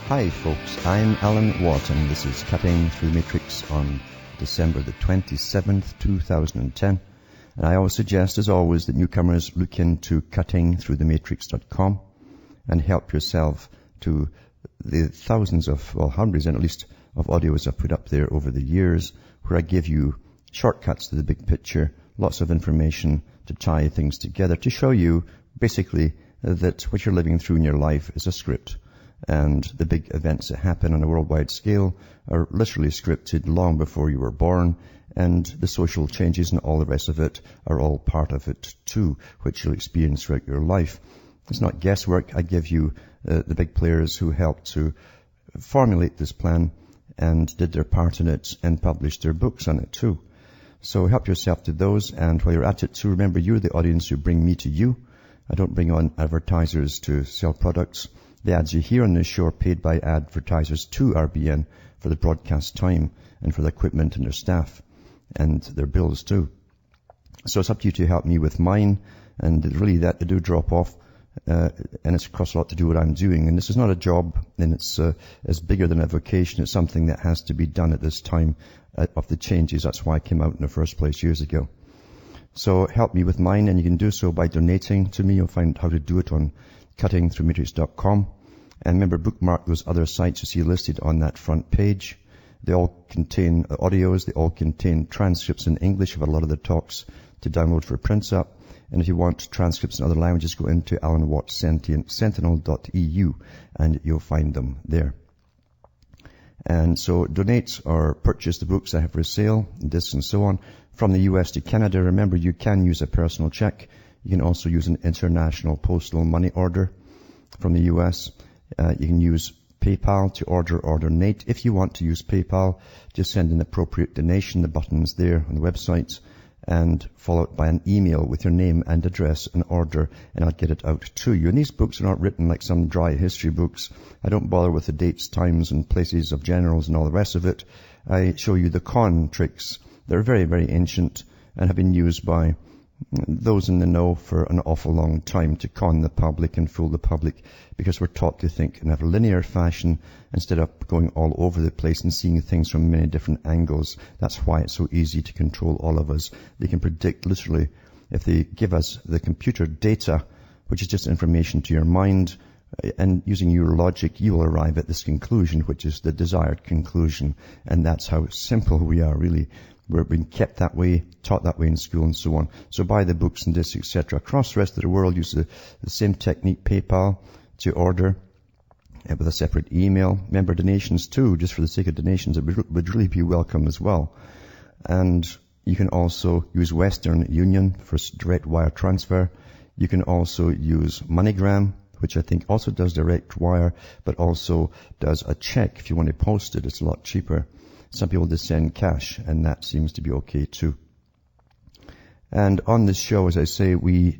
Hi folks, I'm Alan Watt and this is Cutting Through the Matrix on December the 27th, 2010. And I always suggest, as always, that newcomers look into cuttingthroughthematrix.com and help yourself to the thousands of, well, hundreds and at least of audios I've put up there over the years where I give you shortcuts to the big picture, lots of information to tie things together, to show you basically that what you're living through in your life is a script. And the big events that happen on a worldwide scale are literally scripted long before you were born, and the social changes and all the rest of it are all part of it too, which you'll experience throughout your life. It's not guesswork. I give you the big players who helped to formulate this plan and did their part in it and published their books on it too. So help yourself to those, and while you're at it too, remember you're the audience who bring me to you. I don't bring on advertisers to sell products. The ads you hear on this show are paid by advertisers to RBN for the broadcast time and for the equipment and their staff and their bills too. So it's up to you to help me with mine, and really that they do drop off, and it's cost a lot to do what I'm doing. And this is not a job, and it's bigger than a vocation. It's something that has to be done at this time of the changes. That's why I came out in the first place years ago. So help me with mine, and you can do so by donating to me. You'll find how to do it on cuttingthroughmatrix.com. And remember, bookmark those other sites you see listed on that front page. They all contain audios. They all contain transcripts in English of a lot of the talks to download for prints up. And if you want transcripts in other languages, go into alanwattsentinel.eu and you'll find them there. And so donate or purchase the books I have for sale, discs and so on. From the US to Canada, remember you can use a personal check. You can also use an international postal money order from the US. You can use PayPal to order or donate. If you want to use PayPal, just send an appropriate donation. The button's there on the website, and follow it by an email with your name and address and order, and I'll get it out to you. And these books are not written like some dry history books. I don't bother with the dates, times, and places of generals and all the rest of it. I show you the con tricks. They're very, very ancient and have been used by those in the know for an awful long time to con the public and fool the public, because we're taught to think in a linear fashion instead of going all over the place and seeing things from many different angles. That's why it's so easy to control all of us. They can predict literally, if they give us the computer data, which is just information to your mind, and using your logic, you will arrive at this conclusion, which is the desired conclusion. And that's how simple we are, really. We're being kept that way, taught that way in school and so on. So buy the books and this, etc. Across the rest of the world, use the same technique, PayPal, to order with a separate email. Remember, donations too, just for the sake of donations, it would really be welcome as well. And you can also use Western Union for direct wire transfer. You can also use MoneyGram, which I think also does direct wire, but also does a check. If you want to post it, it's a lot cheaper. Some people just send cash, and that seems to be okay too. And on this show, as I say, we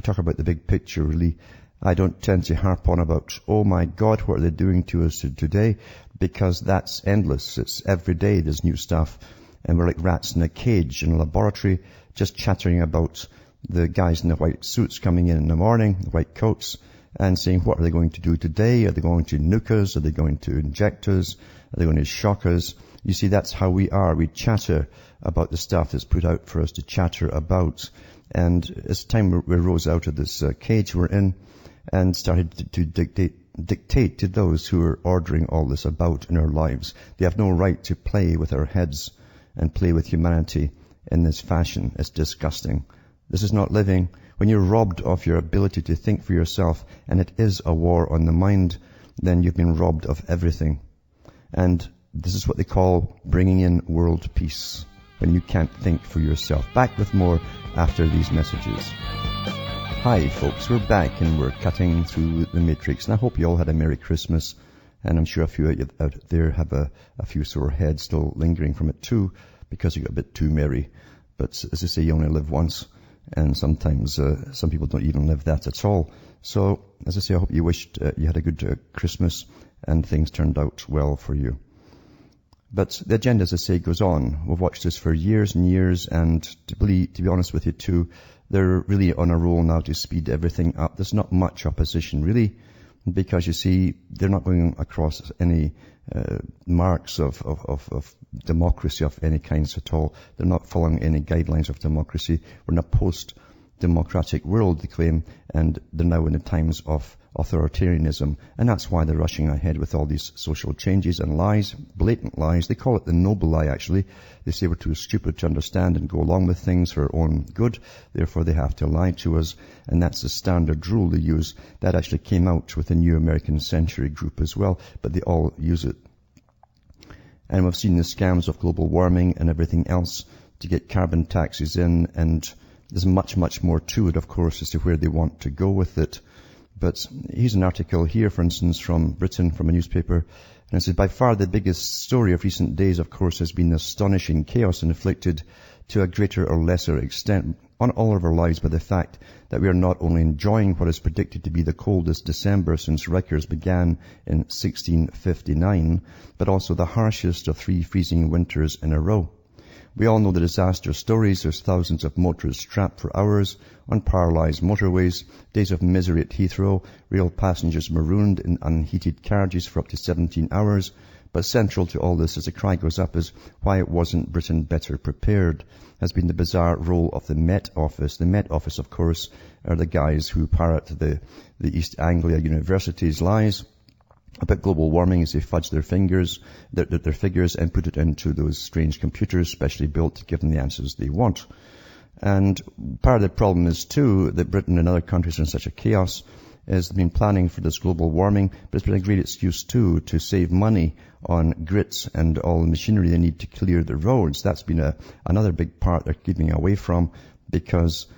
talk about the big picture, really. I don't tend to harp on about, oh my God, what are they doing to us today? Because that's endless. It's every day there's new stuff. And we're like rats in a cage in a laboratory, just chattering about the guys in the white suits coming in the morning, the white coats, and saying, what are they going to do today? Are they going to nuke us? Are they going to inject us? Are they going to shock us? You see, that's how we are. We chatter about the stuff that's put out for us to chatter about. And it's time we rose out of this cage we're in and started to dictate to those who are ordering all this about in our lives. They have no right to play with our heads and play with humanity in this fashion. It's disgusting. This is not living. When you're robbed of your ability to think for yourself, and it is a war on the mind, then you've been robbed of everything. And this is what they call bringing in world peace, when you can't think for yourself. Back with more after these messages. Hi folks, we're back and we're cutting through the matrix. And I hope you all had a Merry Christmas. And I'm sure a few out there have a few sore heads still lingering from it too, because you got a bit too merry. But as I say, you only live once. And sometimes some people don't even live that at all. So, as I say, I hope you wished you had a good Christmas and things turned out well for you. But the agenda, as I say, goes on. We've watched this for years and years, and to be honest with you too, they're really on a roll now to speed everything up. There's not much opposition, really. because you see, they're not going across any marks of democracy of any kinds at all. They're not following any guidelines of democracy. We're in a post-democratic world, they claim, and they're now in the times of authoritarianism. And that's why they're rushing ahead with all these social changes and lies, blatant lies. They call it the noble lie, actually. They say we're too stupid to understand and go along with things for our own good. Therefore, they have to lie to us. And that's the standard rule they use. That actually came out with the New American Century group as well, but they all use it. And we've seen the scams of global warming and everything else to get carbon taxes in. And there's much, much more to it, of course, as to where they want to go with it. But here's an article here, for instance, from Britain, from a newspaper. And it says, by far the biggest story of recent days, of course, has been the astonishing chaos inflicted to a greater or lesser extent on all of our lives by the fact that we are not only enjoying what is predicted to be the coldest December since records began in 1659, but also the harshest of 3 freezing winters in a row. We all know the disaster stories. There's thousands of motorists trapped for hours on paralyzed motorways, days of misery at Heathrow, rail passengers marooned in unheated carriages for up to 17 hours. But central to all this as the cry goes up is why wasn't Britain better prepared, has been the bizarre role of the Met Office. The Met Office, of course, are the guys who parrot the East Anglia University's lies about global warming as they fudge their figures and put it into those strange computers specially built to give them the answers they want. And part of the problem is too that Britain and other countries are in such a chaos has been planning for this global warming, but it's been a great excuse too to save money on grits and all the machinery they need to clear the roads. That's been another big part they're keeping away from, because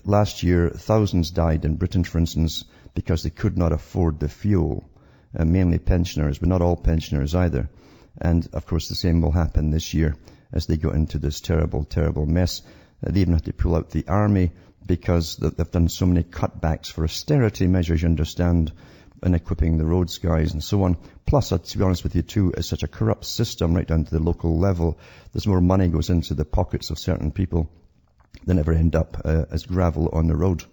last year thousands died in Britain, for instance, because they could not afford the fuel. Mainly pensioners, but not all pensioners either. And of course the same will happen this year as they go into this terrible, terrible mess. They even have to pull out the army because they've done so many cutbacks for austerity measures, you understand, and equipping the roads guys and so on. Plus, to be honest with you too, it's such a corrupt system right down to the local level. There's more money goes into the pockets of certain people than ever end up as gravel on the road.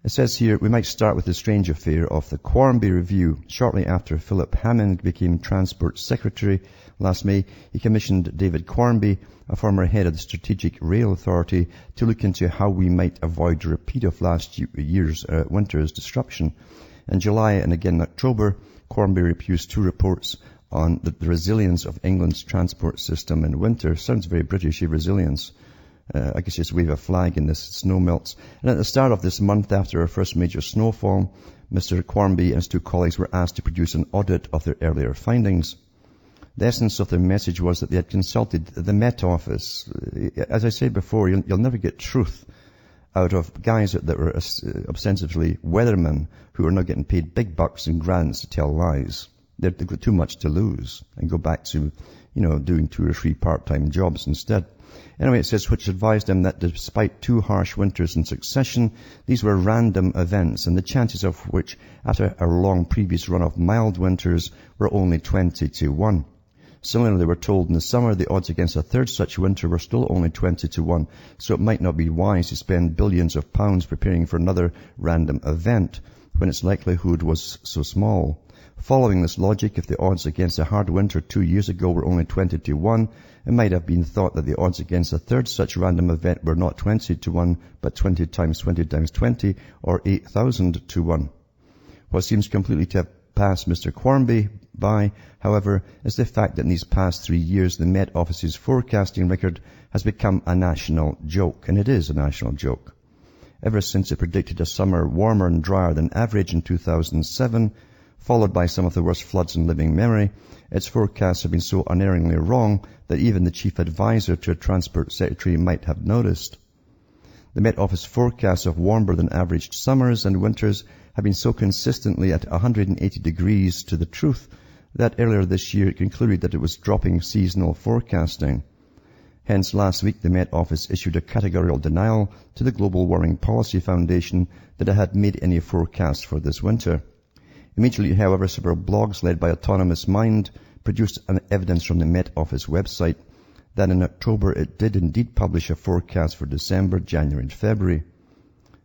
It says here, we might start with the strange affair of the Quarmby Review. Shortly after Philip Hammond became Transport Secretary last May, he commissioned David Quarmby, a former head of the Strategic Rail Authority, to look into how we might avoid a repeat of last year's winter's disruption. In July and again in October, Quarmby produced 2 reports on the resilience of England's transport system in winter. Sounds very British, resilience. I guess just wave a flag and this snow melts. And at the start of this month, after our first major snowfall, Mr. Quarmby and his 2 colleagues were asked to produce an audit of their earlier findings. The essence of their message was that they had consulted the Met Office. As I said before, you'll never get truth out of guys that were ostensibly weathermen who are now getting paid big bucks and grants to tell lies. They've got too much to lose and go back to, doing 2 or 3 part-time jobs instead. Anyway, it says, which advised them that despite 2 harsh winters in succession, these were random events, and the chances of which, after a long previous run of mild winters, were only 20 to 1. Similarly, they were told in the summer the odds against a third such winter were still only 20 to 1, so it might not be wise to spend billions of pounds preparing for another random event when its likelihood was so small. Following this logic, if the odds against a hard winter 2 years ago were only 20 to 1, it might have been thought that the odds against a third such random event were not 20 to 1, but 20 times 20 times 20, or 8,000 to 1. What seems completely to have passed Mr. Quarmby by, however, is the fact that in these past 3 years the Met Office's forecasting record has become a national joke, and it is a national joke. Ever since it predicted a summer warmer and drier than average in 2007, followed by some of the worst floods in living memory, its forecasts have been so unerringly wrong that even the chief advisor to a transport secretary might have noticed. The Met Office forecasts of warmer than average summers and winters have been so consistently at 180 degrees to the truth that earlier this year it concluded that it was dropping seasonal forecasting. Hence, last week the Met Office issued a categorical denial to the Global Warming Policy Foundation that it had made any forecast for this winter. Immediately, however, several blogs led by Autonomous Mind produced an evidence from the Met Office website that in October it did indeed publish a forecast for December, January and February.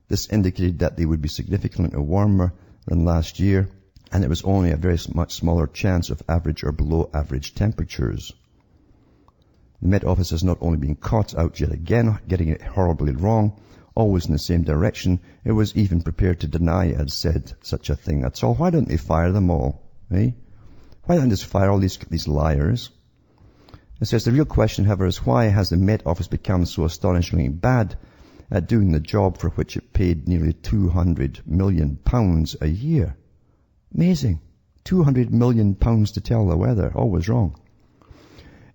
This indicated that they would be significantly warmer than last year, and it was only a very much smaller chance of average or below average temperatures. The Met Office has not only been caught out yet again, getting it horribly wrong, always in the same direction, it was even prepared to deny it had said such a thing at all. Why don't they fire them all? Eh? Why don't they just fire all these liars? It says the real question, however, is why has the Met Office become so astonishingly bad at doing the job for which it paid nearly £200 million a year? Amazing. £200 million to tell the weather. Always wrong.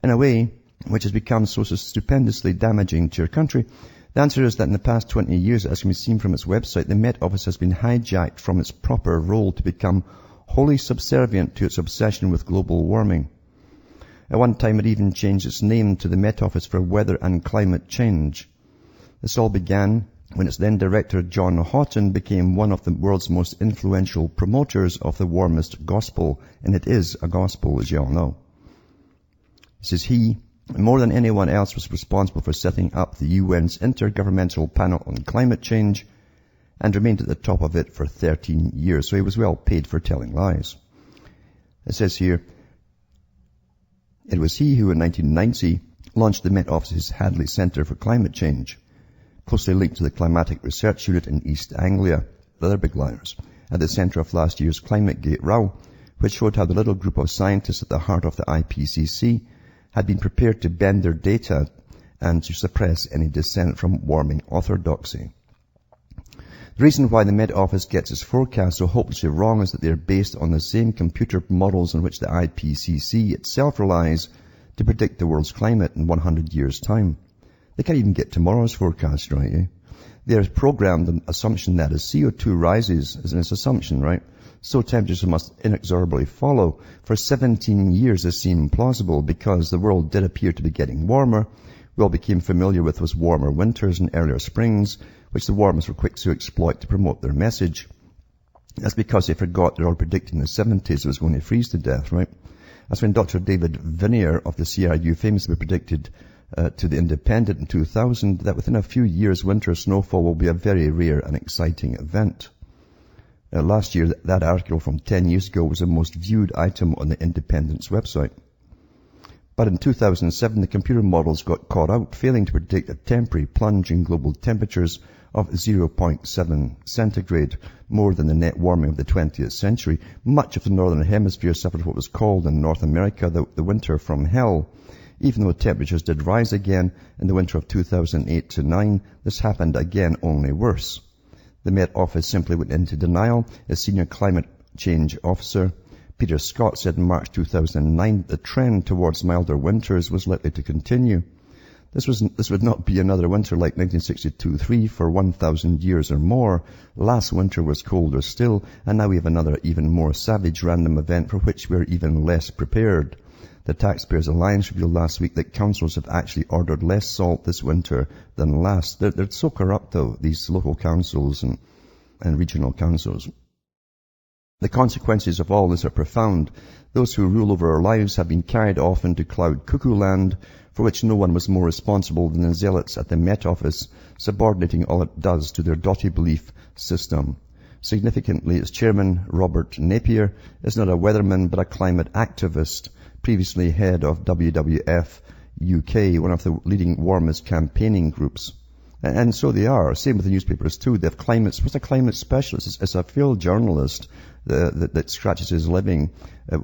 In a way which has become so stupendously damaging to your country, the answer is that in the past 20 years, as can be seen from its website, the Met Office has been hijacked from its proper role to become wholly subservient to its obsession with global warming. At one time, it even changed its name to the Met Office for Weather and Climate Change. This all began when its then director, John Houghton, became one of the world's most influential promoters of the warmist gospel, and it is a gospel, as you all know. It says he, more than anyone else, was responsible for setting up the UN's Intergovernmental Panel on Climate Change and remained at the top of it for 13 years. So he was well paid for telling lies. It says here, it was he who in 1990 launched the Met Office's Hadley Centre for Climate Change, closely linked to the Climatic Research Unit in East Anglia, the other big liars, at the centre of last year's ClimateGate row, which showed how the little group of scientists at the heart of the IPCC had been prepared to bend their data and to suppress any dissent from warming orthodoxy. The reason why the Met Office gets its forecasts so hopelessly wrong is that they are based on the same computer models on which the IPCC itself relies to predict the world's climate in 100 years' time. They can't even get tomorrow's forecast right, eh? They are programmed on the assumption that as CO2 rises, as an assumption, right, so temperatures must inexorably follow. For 17 years this seemed plausible because the world did appear to be getting warmer. We all became familiar with those warmer winters and earlier springs, which the warmers were quick to exploit to promote their message. That's because they forgot they're all predicting the 70s it was going to freeze to death, right? That's when Dr. David Vinier of the CRU famously predicted to the Independent in 2000 that within a few years winter snowfall will be a very rare and exciting event. Last year, that article from 10 years ago was the most viewed item on the Independent's website. But in 2007, the computer models got caught out, failing to predict a temporary plunge in global temperatures of 0.7 centigrade, more than the net warming of the 20th century. Much of the northern hemisphere suffered what was called in North America the winter from hell. Even though temperatures did rise again in the winter of 2008 to 9, this happened again only worse. The Met Office simply went into denial. Its senior climate change officer, Peter Scott, said in March 2009 that the trend towards milder winters was likely to continue. This would not be another winter like 1962-3 for 1,000 years or more. Last winter was colder still, and now we have another even more savage random event for which we are even less prepared. The Taxpayers Alliance revealed last week that councils have actually ordered less salt this winter than last. They're so corrupt, though, these local councils and regional councils. The consequences of all this are profound. Those who rule over our lives have been carried off into cloud cuckoo land, for which no one was more responsible than the zealots at the Met Office, subordinating all it does to their dotty belief system. Significantly, its chairman, Robert Napier, is not a weatherman but a climate activist, previously head of WWF UK, one of the leading warmist campaigning groups. And so they are. Same with the newspapers too. They have climates. What's a climate specialist? It's a field journalist that scratches his living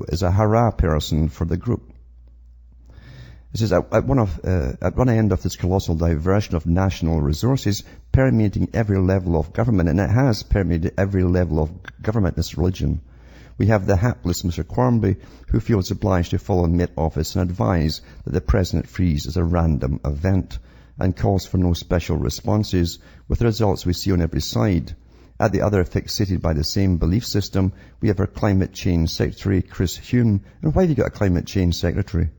as a hurrah person for the group. It says at one end of this colossal diversion of national resources permeating every level of government, and it has permeated every level of government, this religion, we have the hapless Mr. Quarmby, who feels obliged to follow the Met Office and advise that the President freeze is a random event and calls for no special responses, with the results we see on every side. At the other, fixated by the same belief system, we have our Climate Change Secretary, Chris Hume. And why have you got a Climate Change Secretary?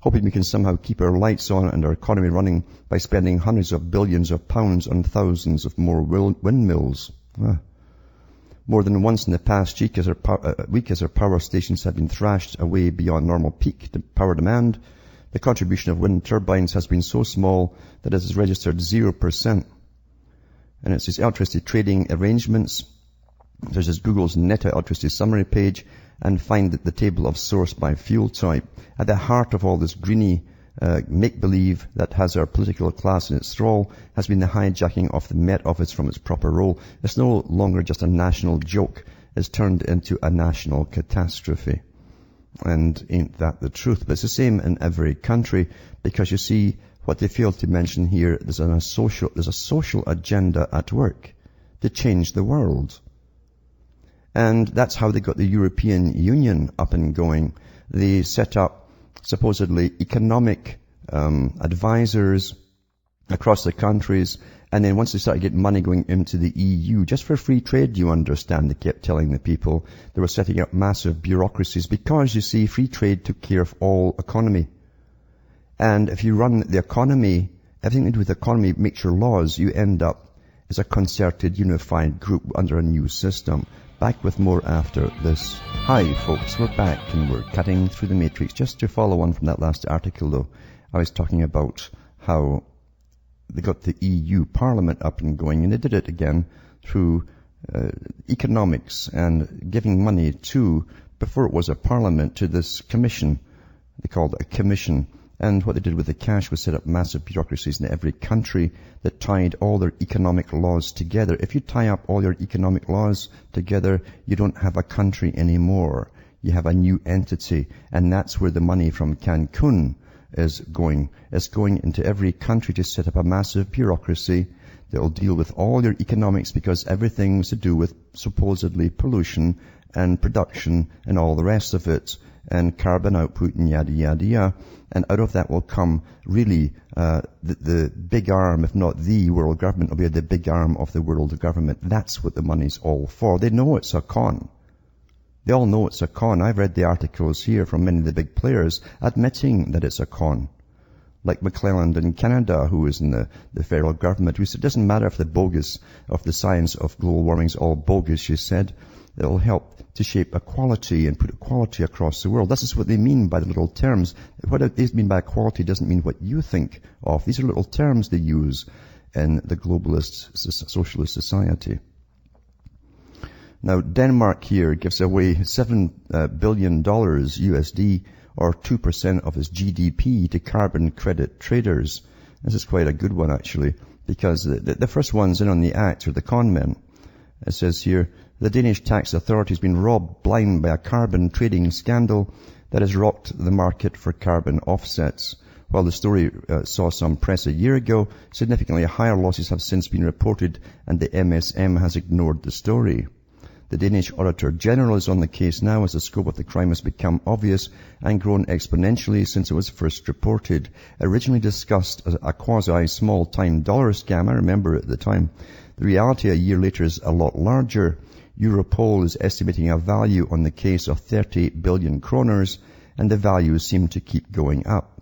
Hoping we can somehow keep our lights on and our economy running by spending hundreds of billions of pounds on thousands of more windmills. More than once in the past week as our power stations have been thrashed away beyond normal peak power demand, the contribution of wind turbines has been so small that it has registered 0%. And it says electricity trading arrangements So this is Google's net electricity summary page, and find the table of source by fuel type. At the heart of all this greeny make-believe that has our political class in its thrall has been the hijacking of the Met Office from its proper role. It's no longer just a national joke. It's turned into a national catastrophe. And ain't that the truth? But it's the same in every country, because you see what they fail to mention here, there's a social agenda at work to change the world. And that's how they got the European Union up and going. They set up supposedly economic advisors across the countries, and then once they started getting money going into the EU, just for free trade, you understand, they kept telling the people, they were setting up massive bureaucracies, because, you see, free trade took care of all economy. And if you run the economy, everything to do with the economy makes your laws, you end up as a concerted, unified group under a new system. Back with more after this. Hi folks, we're back and we're cutting through the matrix. Just to follow on from that last article though, I was talking about how they got the EU Parliament up and going, and they did it again through economics and giving money to, before it was a parliament, to this commission. They called it a commission. And what they did with the cash was set up massive bureaucracies in every country that tied all their economic laws together. If you tie up all your economic laws together, you don't have a country anymore. You have a new entity. And that's where the money from Cancun is going. It's going into every country to set up a massive bureaucracy that will deal with all your economics, because everything's to do with supposedly pollution and production and all the rest of it, and carbon output and yada, yada, yada. And out of that will come really the big arm, if not the world government, will be the big arm of the world government. That's what the money's all for. They know it's a con. They all know it's a con. I've read the articles here from many of the big players admitting that it's a con. Like McClelland in Canada, who is in the federal government, who said it doesn't matter if the science of global warming is all bogus, she said. It'll help to shape equality and put equality across the world. This is what they mean by the little terms. What they mean by equality doesn't mean what you think of. These are little terms they use in the globalist socialist society. Now, Denmark here gives away $7 billion USD, or 2% of its GDP, to carbon credit traders. This is quite a good one, actually, because the first ones in on the act are the con men. It says here, the Danish tax authority has been robbed blind by a carbon trading scandal that has rocked the market for carbon offsets. While the story saw some press a year ago, significantly higher losses have since been reported, and the MSM has ignored the story. The Danish Auditor General is on the case now, as the scope of the crime has become obvious and grown exponentially since it was first reported. Originally discussed as a quasi-small-time dollar scam, I remember at the time. The reality a year later is a lot larger. Europol is estimating a value on the case of 30 billion kroners, and the values seem to keep going up.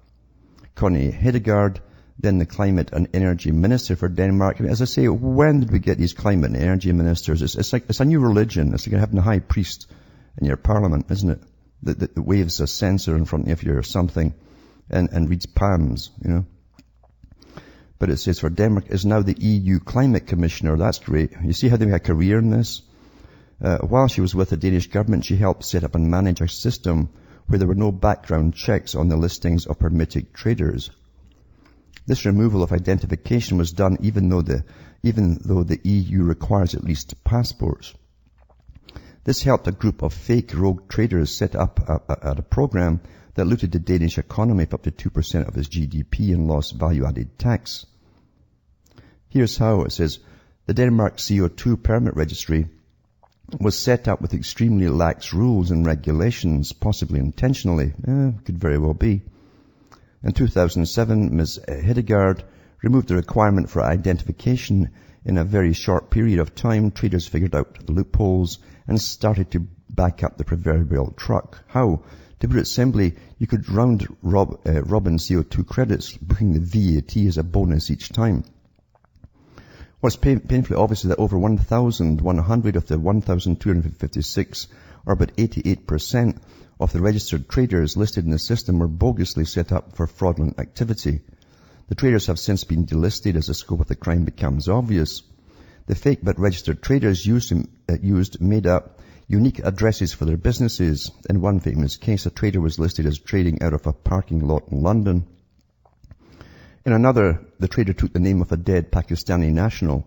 Connie Hedegaard, then the Climate and Energy Minister for Denmark. I mean, as I say, when did we get these climate and energy ministers? It's a new religion. It's like having a high priest in your parliament, isn't it? That waves a censer in front of you or something and reads palms, you know. But it says for Denmark is now the EU Climate Commissioner. That's great. You see how they make a career in this? While she was with the Danish government, she helped set up and manage a system where there were no background checks on the listings of permitted traders. This removal of identification was done even though the EU requires at least passports. This helped a group of fake rogue traders set up a program that looted the Danish economy for up to 2% of its GDP and lost value-added tax. Here's how. It says, the Denmark CO2 permit registry was set up with extremely lax rules and regulations, possibly intentionally. Could very well be. In 2007, Ms. Hedegaard removed the requirement for identification. In a very short period of time, traders figured out the loopholes and started to back up the proverbial truck. How? To put it simply, you could round robin CO2 credits, booking the VAT as a bonus each time. What's painfully obvious is that over 1,100 of the 1,256, or about 88%, of the registered traders listed in the system were bogusly set up for fraudulent activity. The traders have since been delisted as the scope of the crime becomes obvious. The fake but registered traders used made up unique addresses for their businesses. In one famous case, a trader was listed as trading out of a parking lot in London. In another, the trader took the name of a dead Pakistani national.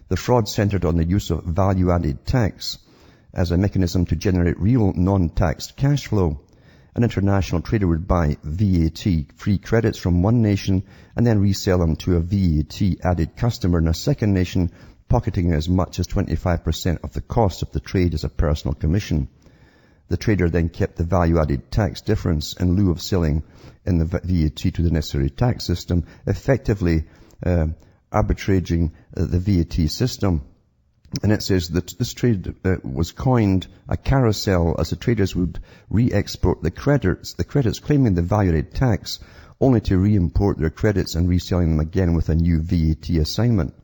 The fraud centered on the use of value-added tax as a mechanism to generate real non-taxed cash flow. An international trader would buy VAT-free credits from one nation and then resell them to a VAT-added customer in a second nation, pocketing as much as 25% of the cost of the trade as a personal commission. The trader then kept the value-added tax difference in lieu of selling in the VAT to the necessary tax system, effectively arbitraging the VAT system. And it says that this trade was coined a carousel, as the traders would re-export the credits claiming the value-added tax, only to re-import their credits and reselling them again with a new VAT assignment.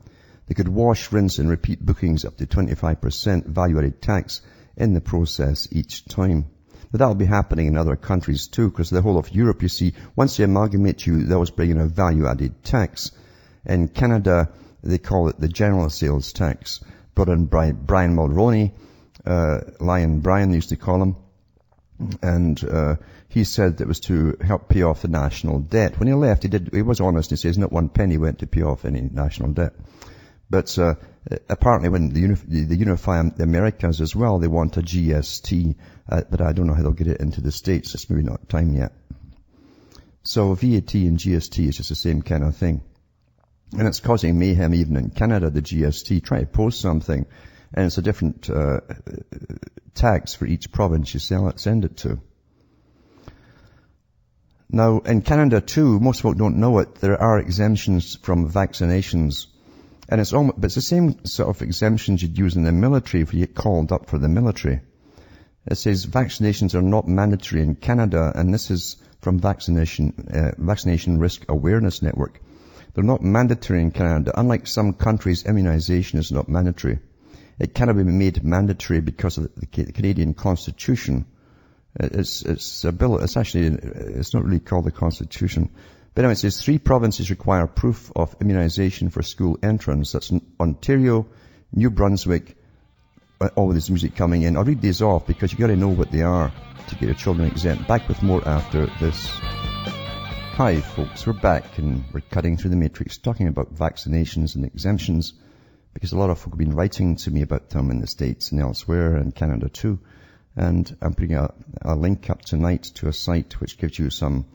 They could wash, rinse and repeat bookings up to 25% value-added tax in the process each time. But that'll be happening in other countries too, because the whole of Europe, you see, once they amalgamate you, they always bring in a value-added tax. In Canada, they call it the general sales tax. Brought in Brian Mulroney, Lion Brian they used to call him, and he said it was to help pay off the national debt. When he left, he was honest. He says not one penny went to pay off any national debt. But apparently when they unify the Americas as well, they want a GST, but I don't know how they'll get it into the States. It's maybe not time yet. So VAT and GST is just the same kind of thing. And it's causing mayhem even in Canada, the GST. Try to post something, and it's a different tax for each province you send it to. Now, in Canada too, most folk don't know it, there are exemptions from vaccinations. And but it's the same sort of exemptions you'd use in the military if you get called up for the military. It says vaccinations are not mandatory in Canada, and this is from Vaccination Risk Awareness Network. They're not mandatory in Canada. Unlike some countries, immunization is not mandatory. It cannot be made mandatory because of the Canadian Constitution. It's not really called the Constitution. But anyway, it says 3 provinces require proof of immunization for school entrance. That's Ontario, New Brunswick, all of this music coming in. I'll read these off because you've got to know what they are to get your children exempt. Back with more after this. Hi folks, we're back and we're cutting through the matrix talking about vaccinations and exemptions, because a lot of folk have been writing to me about them in the States and elsewhere, and Canada too. And I'm putting a link up tonight to a site which gives you some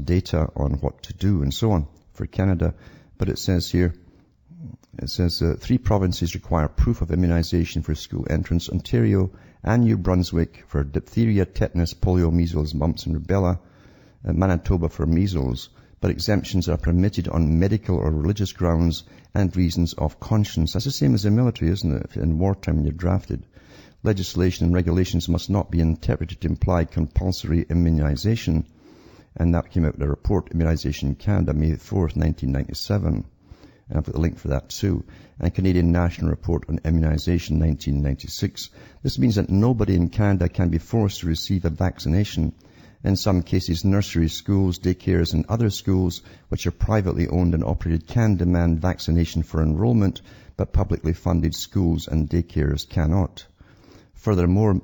data on what to do and so on for Canada. But it says here, 3 provinces require proof of immunization for school entrance: Ontario and New Brunswick for diphtheria, tetanus, polio, measles, mumps and rubella, Manitoba for measles. But exemptions are permitted on medical or religious grounds and reasons of conscience. That's the same as the military, isn't it? In wartime, when you're drafted. Legislation and regulations must not be interpreted to imply compulsory immunization. And that came out in a report, Immunization Canada, May 4th, 1997. And I've got the link for that too. And Canadian National Report on Immunization, 1996. This means that nobody in Canada can be forced to receive a vaccination. In some cases, nursery schools, daycares and other schools which are privately owned and operated can demand vaccination for enrollment, but publicly funded schools and daycares cannot. Furthermore,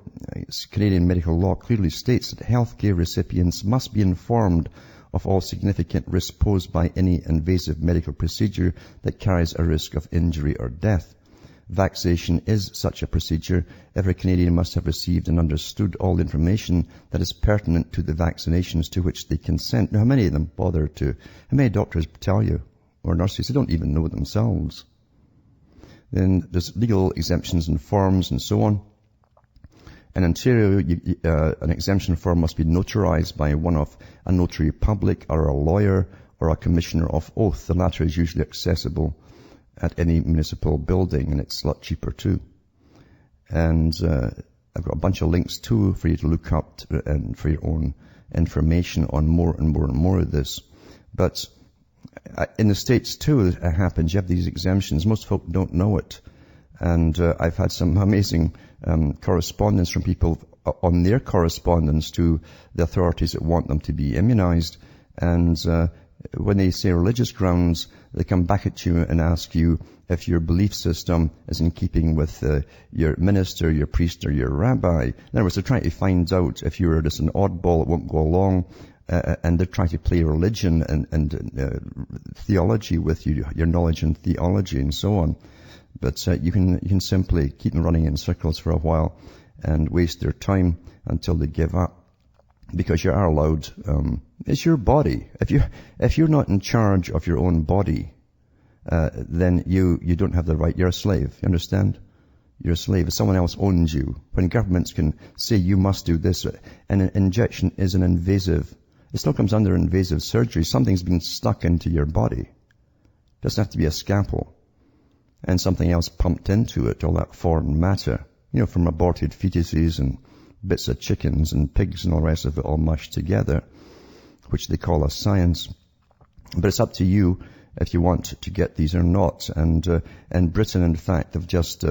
Canadian medical law clearly states that healthcare recipients must be informed of all significant risks posed by any invasive medical procedure that carries a risk of injury or death. Vaccination is such a procedure. Every Canadian must have received and understood all the information that is pertinent to the vaccinations to which they consent. Now, how many of them bother to? How many doctors tell you, or nurses? They don't even know themselves. Then there's legal exemptions and forms and so on. In Ontario, an exemption form must be notarized by one of a notary public or a lawyer or a commissioner of oath. The latter is usually accessible at any municipal building, and it's a lot cheaper too. And I've got a bunch of links too for you to look up and for your own information on more and more and more of this. But in the States too, it happens. You have these exemptions. Most folk don't know it. And I've had some amazing correspondence from people on their correspondence to the authorities that want them to be immunized. And when they say religious grounds, they come back at you and ask you if your belief system is in keeping with your minister, your priest, or your rabbi. In other words, they're trying to find out if you're just an oddball that won't go along, and they're trying to play religion and theology with you, your knowledge in theology and so on. But you can simply keep them running in circles for a while and waste their time until they give up. Because you are allowed, it's your body. If you're not in charge of your own body, then you don't have the right. You're a slave. You understand? You're a slave. If someone else owns you, when governments can say you must do this, and an injection is an invasive, it still comes under invasive surgery. Something's been stuck into your body. It doesn't have to be a scalpel. And something else pumped into it, all that foreign matter, from aborted fetuses and bits of chickens and pigs and all the rest of it all mushed together, which they call a science. But it's up to you if you want to get these or not. And Britain, in fact, have just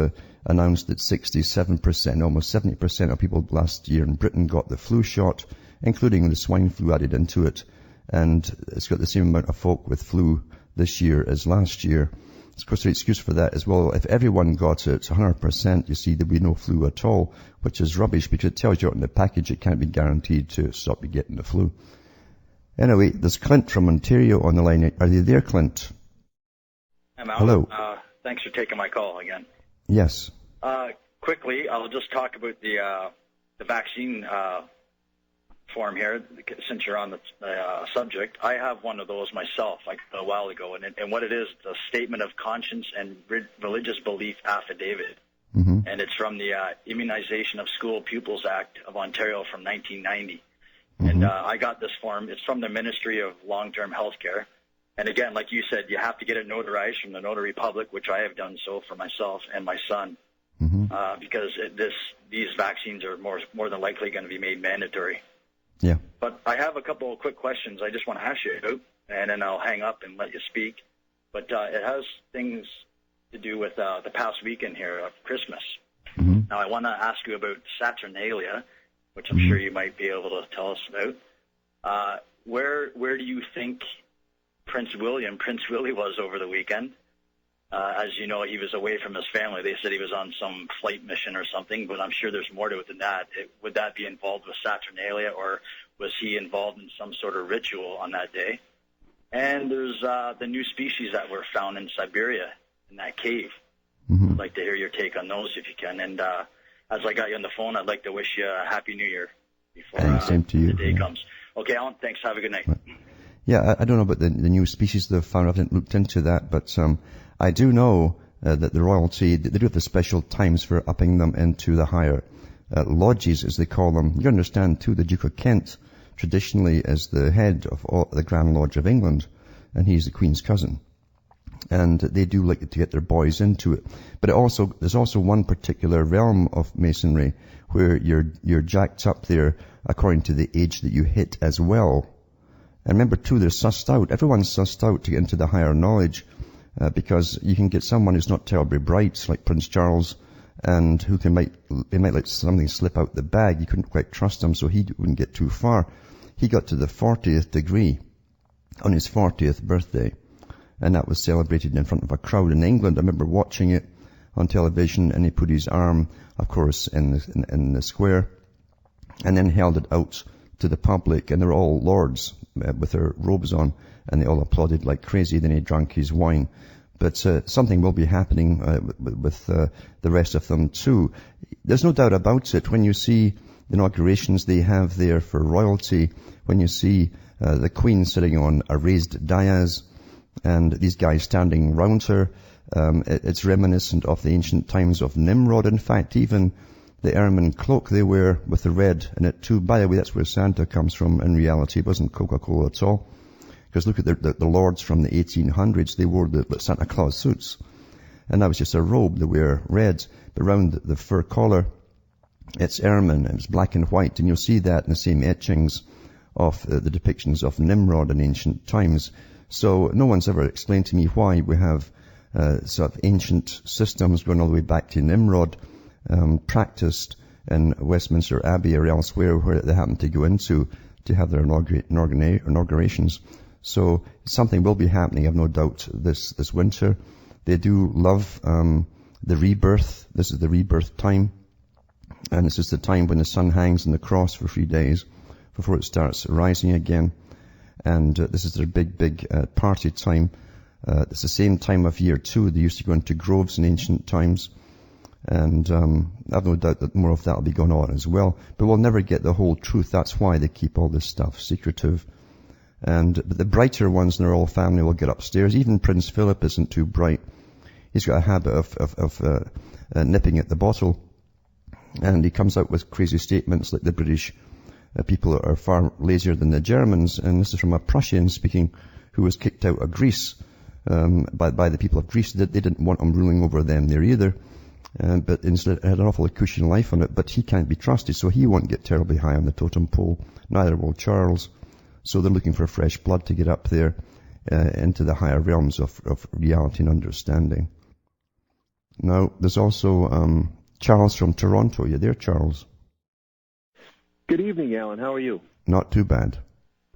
announced that 67%, almost 70% of people last year in Britain got the flu shot, including the swine flu added into it. And it's got the same amount of folk with flu this year as last year. Of course, the excuse for that is, well, if everyone got it 100%, you see, there'd be no flu at all, which is rubbish because it tells you out in the package it can't be guaranteed to stop you getting the flu. Anyway, there's Clint from Ontario on the line. Are you there, Clint? I'm out. Hello. Thanks for taking my call again. Yes. Quickly, I'll just talk about the vaccine form here, since you're on the subject. I have one of those myself, like a while ago, and what it is, the Statement of Conscience and Religious Belief Affidavit. Mm-hmm. And it's from the Immunization of School Pupils Act of Ontario from 1990. Mm-hmm. And I got this form. It's from the Ministry of Long-Term Health Care. And again, like you said, you have to get it notarized from the Notary Public, which I have done so for myself and my son, because these vaccines are more than likely going to be made mandatory. Yeah. But I have a couple of quick questions I just want to ask you about, and then I'll hang up and let you speak. But it has things to do with the past weekend here of Christmas. Mm-hmm. Now, I want to ask you about Saturnalia, which I'm sure you might be able to tell us about. Where do you think Prince Willie was over the weekend? As you know, he was away from his family. They said he was on some flight mission or something, but I'm sure there's more to it than that. Would that be involved with Saturnalia, or was he involved in some sort of ritual on that day? And there's the new species that were found in Siberia in that cave. I'd like to hear your take on those if you can. And as I got you on the phone, I'd like to wish you a Happy New Year before same to you. The day comes. Okay, Alan, thanks. Have a good night. Yeah, I don't know about the new species they've found. I haven't looked into that, but I do know that the royalty, they do have the special times for upping them into the higher lodges, as they call them. You understand, too, the Duke of Kent traditionally is the head of the Grand Lodge of England, and he's the Queen's cousin. And they do like to get their boys into it. But there's also one particular realm of Masonry where you're jacked up there according to the age that you hit as well. And remember, too, they're sussed out. Everyone's sussed out to get into the higher knowledge. Because you can get someone who's not terribly bright, like Prince Charles, and who might let something slip out the bag. You couldn't quite trust him, so he wouldn't get too far. He got to the 40th degree on his 40th birthday, and that was celebrated in front of a crowd in England. I remember watching it on television, and he put his arm, of course, in the square, and then held it out to the public, and they were all lords with their robes on, and they all applauded like crazy. Then he drank his wine. But something will be happening with the rest of them too. There's no doubt about it. When you see the inaugurations they have there for royalty, when you see the Queen sitting on a raised dais and these guys standing round her, it's reminiscent of the ancient times of Nimrod. In fact, even the ermine cloak they wear with the red in it too. By the way, that's where Santa comes from. In reality, it wasn't Coca-Cola at all. Because look at the lords from the 1800s, they wore the Santa Claus suits. And that was just a robe. They wear red. But around the fur collar, it's ermine. It's black and white. And you'll see that in the same etchings of the depictions of Nimrod in ancient times. So no one's ever explained to me why we have sort of ancient systems going all the way back to Nimrod, practiced in Westminster Abbey or elsewhere where they happen to go into to have their inaugurations. So something will be happening, I've no doubt, this winter. They do love the rebirth. This is the rebirth time. And this is the time when the sun hangs on the cross for 3 days before it starts rising again. And this is their big party time. It's the same time of year too. They used to go into groves in ancient times. And I've no doubt that more of that will be going on as well. But we'll never get the whole truth. That's why they keep all this stuff secretive. But the brighter ones in their whole family will get upstairs. Even Prince Philip isn't too bright. He's got a habit of nipping at the bottle. And he comes out with crazy statements like the British people are far lazier than the Germans. And this is from a Prussian speaking who was kicked out of Greece by the people of Greece. They didn't want him ruling over them there either. But instead had an awful cushy life on it. But he can't be trusted, so he won't get terribly high on the totem pole. Neither will Charles. So they're looking for fresh blood to get up there into the higher realms of reality and understanding. Now, there's also Charles from Toronto. You there, Charles? Good evening, Alan. How are you? Not too bad.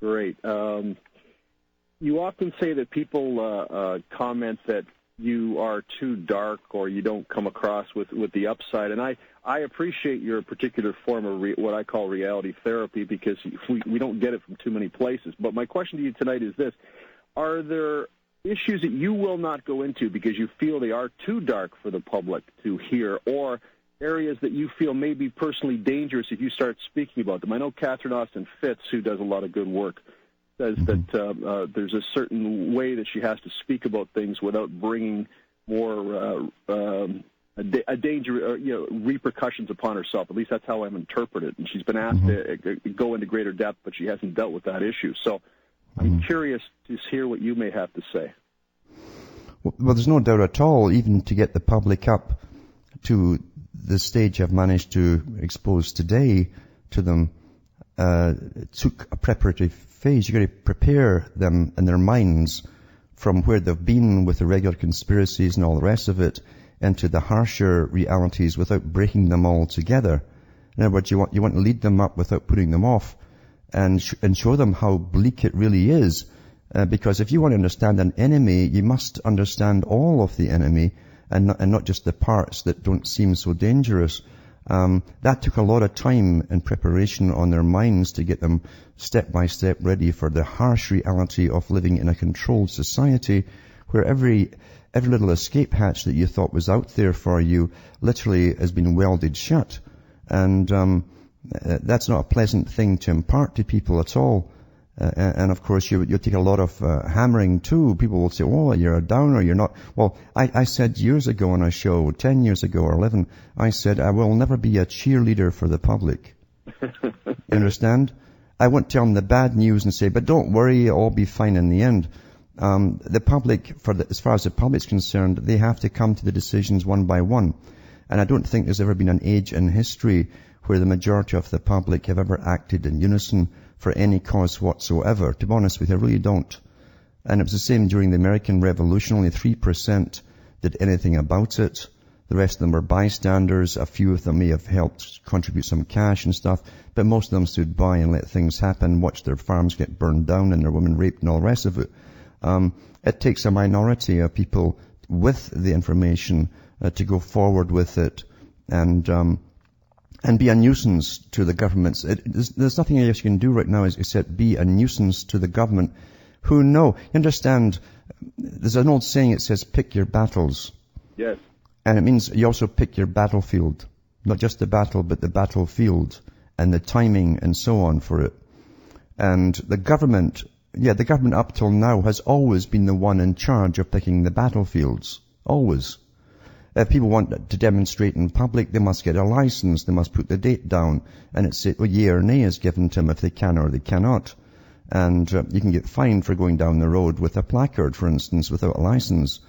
Great. You often say that people comment that you are too dark or you don't come across with the upside. And I appreciate your particular form of what I call reality therapy because we don't get it from too many places. But my question to you tonight is this. Are there issues that you will not go into because you feel they are too dark for the public to hear, or areas that you feel may be personally dangerous if you start speaking about them? I know Catherine Austin Fitz, who does a lot of good work, says that there's a certain way that she has to speak about things without bringing more a danger, repercussions upon herself. At least that's how I'm interpreted. And she's been asked to go into greater depth, but she hasn't dealt with that issue. So I'm curious to hear what you may have to say. Well, there's no doubt at all, even to get the public up to the stage I've managed to expose today to them, it took a preparatory phase. You've got to prepare them in their minds from where they've been with the regular conspiracies and all the rest of it into the harsher realities without breaking them all together. In other words, you want to lead them up without putting them off and show them how bleak it really is. Because if you want to understand an enemy, you must understand all of the enemy and not just the parts that don't seem so dangerous. That took a lot of time and preparation on their minds to get them step by step ready for the harsh reality of living in a controlled society where every little escape hatch that you thought was out there for you literally has been welded shut. And that's not a pleasant thing to impart to people at all. And of course, you take a lot of hammering too. People will say, oh, you're a downer, you're not. Well, I said years ago on a show, 10 years ago or 11, I said, I will never be a cheerleader for the public. You understand? I won't tell them the bad news and say, but don't worry, it'll all be fine in the end. The public, as far as the public's concerned, they have to come to the decisions one by one. And I don't think there's ever been an age in history where the majority of the public have ever acted in unison for any cause whatsoever. To be honest with you, I really don't. And it was the same during the American Revolution. Only 3% did anything about it. The rest of them were bystanders. A few of them may have helped contribute some cash and stuff, but most of them stood by and let things happen, watched their farms get burned down and their women raped and all the rest of it. It takes a minority of people with the information to go forward with it and be a nuisance to the governments. There's nothing else you can do right now except be a nuisance to the government who know. You understand, there's an old saying, it says, pick your battles. Yes. And it means you also pick your battlefield. Not just the battle, but the battlefield and the timing and so on for it. And the government up till now has always been the one in charge of picking the battlefields. Always. If people want to demonstrate in public, they must get a license, they must put the date down, and it's yea or nay is given to them if they can or they cannot. And you can get fined for going down the road with a placard, for instance, without a license.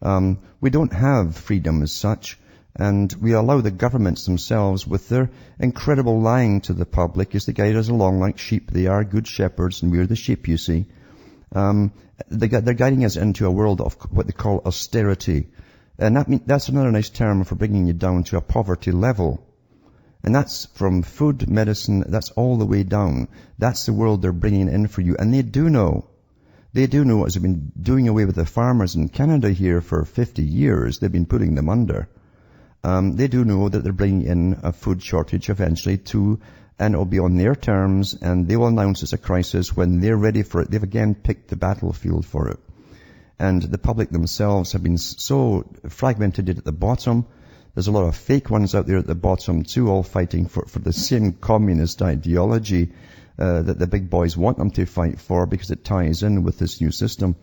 We don't have freedom as such, and we allow the governments themselves, with their incredible lying to the public, as they guide us along like sheep. They are good shepherds, and we're the sheep, you see. They're guiding us into a world of what they call austerity. And that's another nice term for bringing you down to a poverty level. And that's from food, medicine, that's all the way down. That's the world they're bringing in for you. And they do know. They do know, as they've been doing away with the farmers in Canada here for 50 years, they've been putting them under. They do know that they're bringing in a food shortage eventually too, and it'll be on their terms, and they will announce it's a crisis when they're ready for it. They've again picked the battlefield for it. And the public themselves have been so fragmented at the bottom. There's a lot of fake ones out there at the bottom too, all fighting for the same communist ideology that the big boys want them to fight for because it ties in with this new system.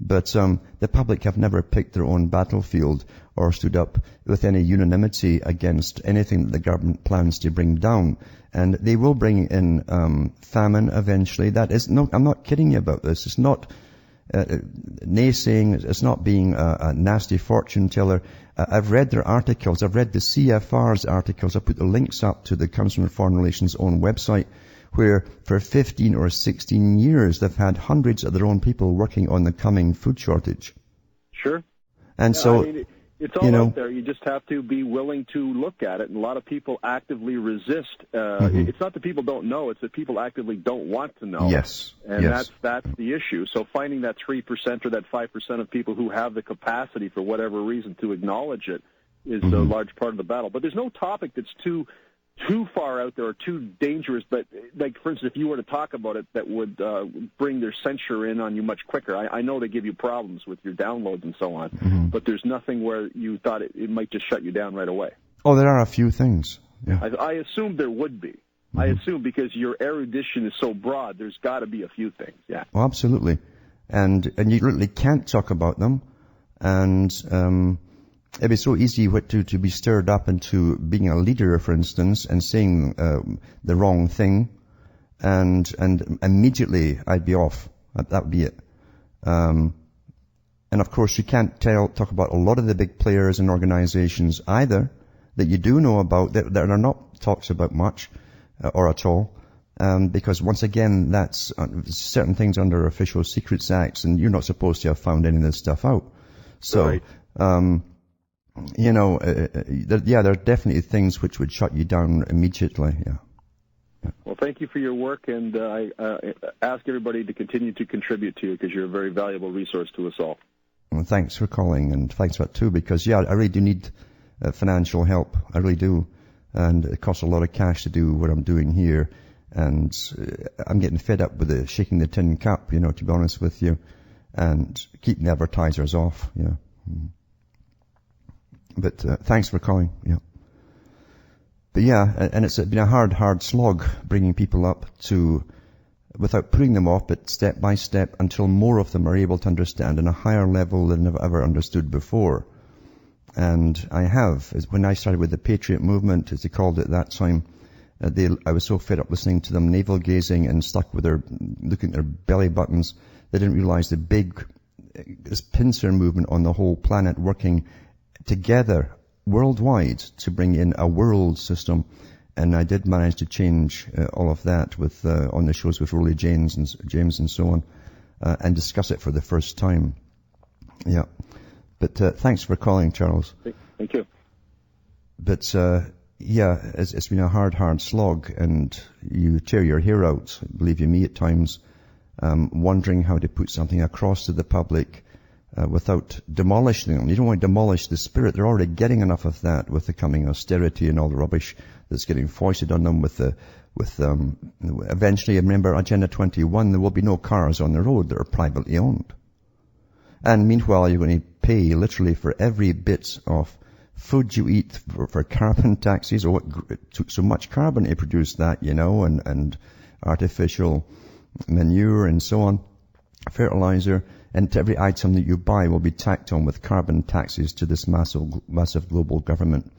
But the public have never picked their own battlefield or stood up with any unanimity against anything that the government plans to bring down. And they will bring in famine eventually. That is no, I'm not kidding you about this. It's not naysaying. It's not being a nasty fortune teller. I've read their articles. I've read the CFR's articles. I put the links up to the Council on Foreign Relations' own website, where for 15 or 16 years they've had hundreds of their own people working on the coming food shortage. Sure. And so, I mean, it's all out there. You just have to be willing to look at it. And a lot of people actively resist. It's not that people don't know; it's that people actively don't want to know. Yes. And yes. that's the issue. So finding that 3% or that 5% of people who have the capacity for whatever reason to acknowledge it is a large part of the battle. But there's no topic that's too far out there or too dangerous, but like, for instance, if you were to talk about it, that would bring their censure in on you much quicker. I know they give you problems with your downloads and so on, but there's nothing where you thought it might just shut you down right away. Oh, there are a few things. Yeah. I assumed there would be. I assume because your erudition is so broad, there's got to be a few things. Yeah. Well, absolutely. And you literally can't talk about them. And it'd be so easy to be stirred up into being a leader, for instance, and saying the wrong thing, and immediately I'd be off. That would be it. And of course, you can't talk about a lot of the big players and organizations either that you do know about that are not talked about much or at all, because once again, that's certain things under Official Secrets Acts, and you're not supposed to have found any of this stuff out. So. Right. There are definitely things which would shut you down immediately. Yeah. Well, thank you for your work, and I ask everybody to continue to contribute to you because you're a very valuable resource to us all. Well, thanks for calling, and thanks for that too, because I really do need financial help. I really do, and it costs a lot of cash to do what I'm doing here, and I'm getting fed up with the shaking the tin cup, to be honest with you, and keeping the advertisers off. Yeah. But thanks for calling. Yeah. But yeah, and it's been a hard slog bringing people up without putting them off, but step by step until more of them are able to understand on a higher level than they've ever understood before. And I have. When I started with the Patriot Movement, as they called it at that time, I was so fed up listening to them navel gazing and stuck with looking at their belly buttons. They didn't realize this pincer movement on the whole planet working together worldwide to bring in a world system. And I did manage to change all of that with on the shows with Rolly James and so on, and discuss it for the first time. Yeah. But thanks for calling, Charles. Thank you. But it's been a hard slog, and you tear your hair out, believe you me, at times, wondering how to put something across to the public without demolishing them. You don't want to demolish the spirit. They're already getting enough of that with the coming austerity and all the rubbish that's getting foisted on them eventually, remember, Agenda 21, there will be no cars on the road that are privately owned. And meanwhile, you're going to pay literally for every bit of food you eat for carbon taxes, or what took so much carbon to produce that, and artificial manure and so on, fertilizer, and to every item that you buy will be tacked on with carbon taxes to this massive global government.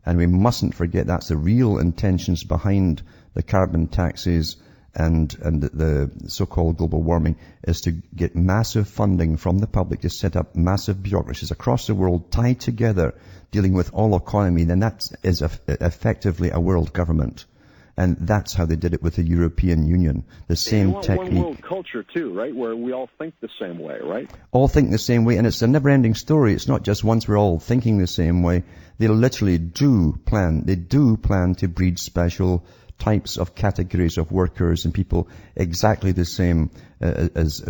And we mustn't forget that's the real intentions behind the carbon taxes and the so-called global warming, is to get massive funding from the public to set up massive bureaucracies across the world tied together, dealing with all economy. Then that is effectively a world government. And that's how they did it with the European Union. The same technique. One world culture too, right? Where we all think the same way, right? All think the same way, and it's a never-ending story. It's not just once we're all thinking the same way. They literally do plan. They do plan to breed special types of categories of workers and people exactly the same as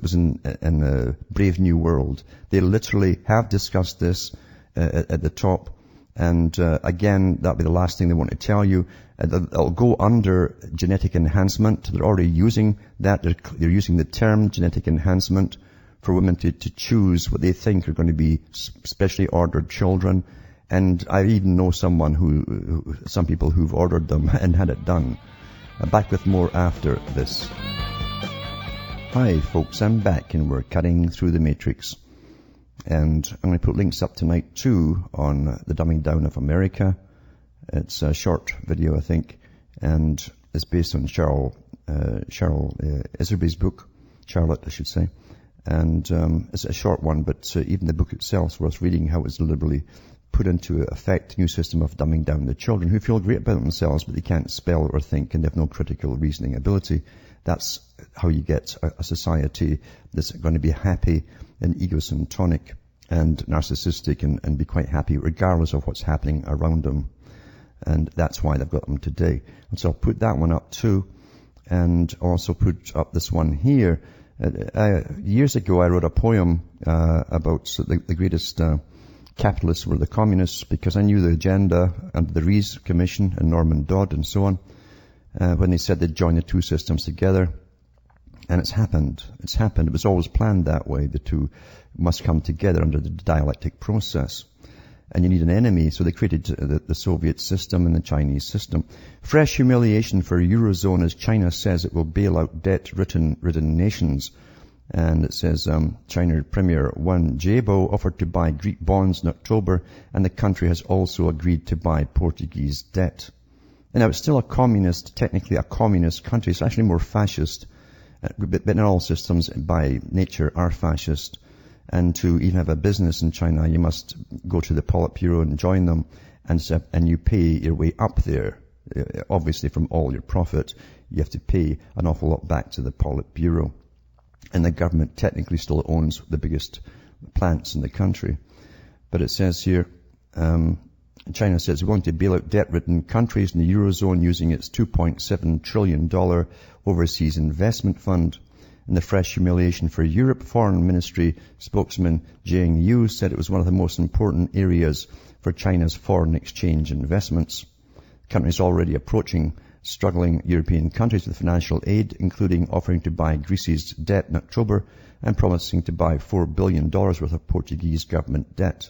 was in Brave New World. They literally have discussed this at the top. And again, that'll be the last thing they want to tell you. It'll go under genetic enhancement. They're already using that. They're using the term genetic enhancement for women to choose what they think are going to be specially ordered children. And I even know some people who've ordered them and had it done. Back with more after this. Hi folks, I'm back and we're cutting through the matrix. And I'm going to put links up tonight too on the dumbing down of America. It's a short video, I think, and it's based on Cheryl Iserby's book, Charlotte, I should say. And it's a short one, but even the book itself is worth reading, how it's deliberately put into effect a new system of dumbing down the children who feel great about themselves, but they can't spell or think and they have no critical reasoning ability. That's how you get a society that's going to be happy and egocentric and narcissistic and be quite happy regardless of what's happening around them. And that's why they've got them today. And so I'll put that one up too, and also put up this one here. Years ago I wrote a poem about the greatest capitalists were the communists, because I knew the agenda under the Rees Commission and Norman Dodd and so on, when they said they'd join the two systems together. And it's happened. It's happened. It was always planned that way. The two must come together under the dialectic process. And you need an enemy, so they created the Soviet system and the Chinese system. Fresh humiliation for Eurozone as China says it will bail out debt-ridden nations. And it says China Premier Wen Jiabo offered to buy Greek bonds in October, and the country has also agreed to buy Portuguese debt. And now it's still a communist, technically a communist country. It's actually more fascist, but not all systems by nature are fascist. And to even have a business in China, you must go to the Politburo and join them, and you pay your way up there. Obviously, from all your profit, you have to pay an awful lot back to the Politburo. And the government technically still owns the biggest plants in the country. But it says here, China says we want to bail out debt-ridden countries in the Eurozone using its $2.7 trillion overseas investment fund. And the fresh humiliation for Europe, Foreign Ministry spokesman Jiang Yu said it was one of the most important areas for China's foreign exchange investments. The country is already approaching struggling European countries with financial aid, including offering to buy Greece's debt in October and promising to buy $4 billion worth of Portuguese government debt.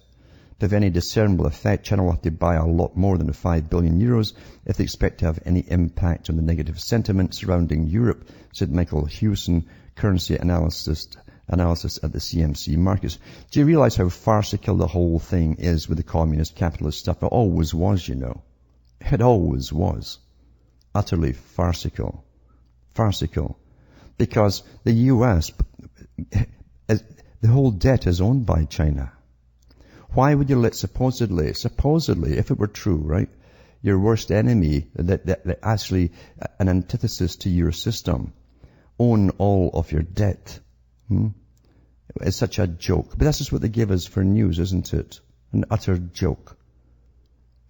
To have any discernible effect, China will have to buy a lot more than €5 billion if they expect to have any impact on the negative sentiment surrounding Europe, said Michael Hewson, currency analysis at the CMC markets. Do you realize how farcical the whole thing is with the communist capitalist stuff? It always was, you know. It always was. Utterly farcical. Farcical. Because the US, the whole debt is owned by China. Why would you let supposedly, if it were true, right, your worst enemy, that actually an antithesis to your system, own all of your debt? It's such a joke. But that's just what they give us for news, isn't it? An utter joke.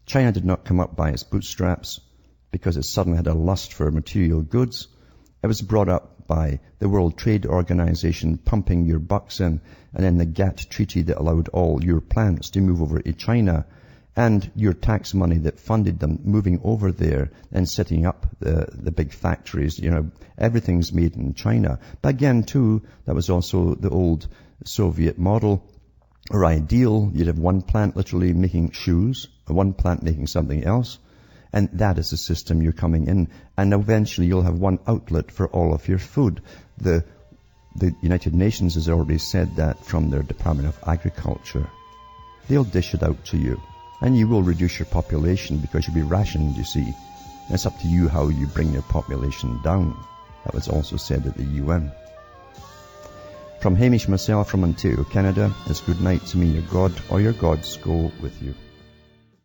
China did not come up by its bootstraps because it suddenly had a lust for material goods. It was brought up by the World Trade Organization pumping your bucks in, and then the GATT treaty that allowed all your plants to move over to China, and your tax money that funded them moving over there and setting up the big factories. You know, everything's made in China. But again, too, that was also the old Soviet model or ideal. You'd have one plant literally making shoes, one plant making something else. And that is the system you're coming in. And eventually you'll have one outlet for all of your food. The United Nations has already said that from their Department of Agriculture. They'll dish it out to you. And you will reduce your population because you'll be rationed, you see. And it's up to you how you bring your population down. That was also said at the UN. From Hamish myself from Ontario, Canada, it's good night to me. Your God or your gods go with you.